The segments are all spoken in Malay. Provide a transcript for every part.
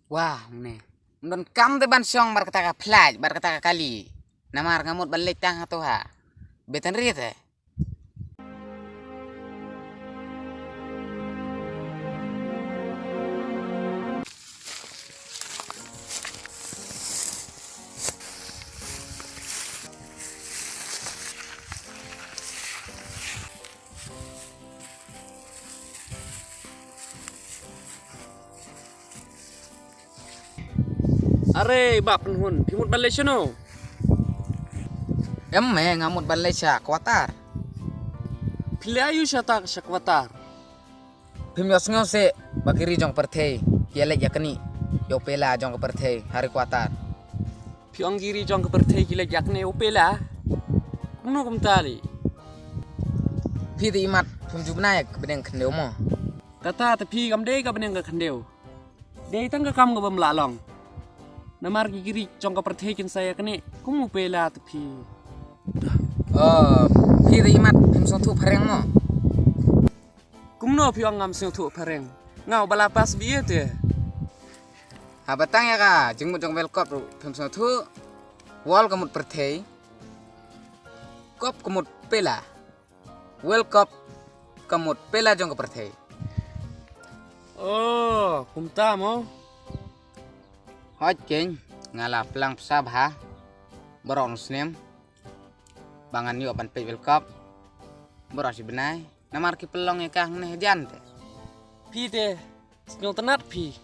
Wah, nih. Don kam de ban syong bar kata flash, bar kata kali. Namar ngamut balik tang atau ha. Betan rite. Are bak penhun, pimut balik sino. Ngamut balik sya kuatar. Pilih ayu syata syakwatar. Pimyos ngose bakiri jong perthei. Kialek yakni. Yo pela jong perthei hari kuatar. Piang giri jong kepertai gila jakne upela. Kuno kumtali. Pi di imat pim jubnayak bedeng kendeu mo. Tata tapi kamde ka beneng ka kandeu. Dei tang ka kam ka bamlalong. Namar giri jong kepertai kin saya kene. Kumu upela tapi. Oh, pi di imat pim sotu pareng mo. Kumno piang ngam sing tu pareng. Ngau balapas biye te. Habatang ya ka, jengmut jong welkop pim sotu. Wal kamut perthei. Kop kamut pela. Welkop kamut pela jong perthei. Oh, kumta mo. Hot king ngala pelang pesab ha. Borong snem. Bangan yo ban pe welkop. Borasi benai. Namar ki pelong ya kah neh jante. Pi te. Senyol tenat pi.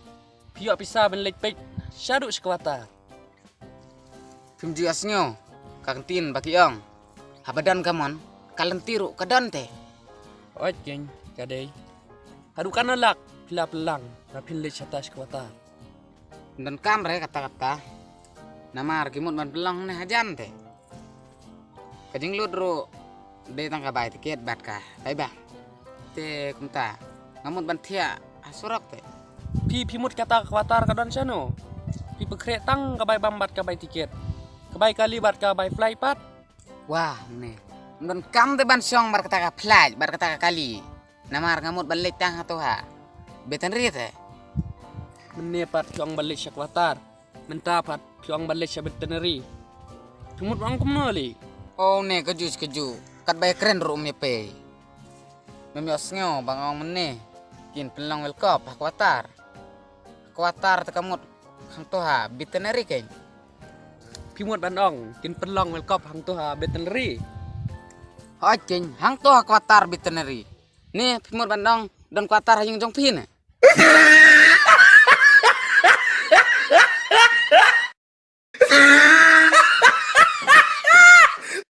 Pi yo pisa ben lek pek. Syaduk syakwatar. Pim jiasnyo kantin baki ong. Habadan kamon kalen tiru kadon te. Oi geng, kadai. Hadukan lak pila pelang. Rapin lek syata syakwatar. Dan kamre kata-kata. Namar kimut ban pelong neh jante. Kajing ludru de tangka bai tiket bat ka. Bai ba. Te kumta. Ngamut ban thia asurok te. Pi pimut kata khawatar kadon syano. Pi pekrek tang kabai bambat kabai tiket. Kabai kali bat kabai fly pat. Wah, nih. Dan kam de ban syong bar kata flash, bar kata kali. Namar ngamut balik tang atau ha. Betan rite. Menepat piang balik syakwatar. Mentapat piang balik syabeteneri. Pimut wangkum noli. Oh, nih keju. Kat bay keren rumnya pe. Memiosnyo bangong meneh. Kin pelong welkop kuatar. Kuatar tekamut hang toha beteneri keng. Pimut bandong. Kin pelong welkop hang tuha beteneri. Hojeng hang toha kuatar beteneri. Nih pimut bandong dan kuatar hayung jong pin.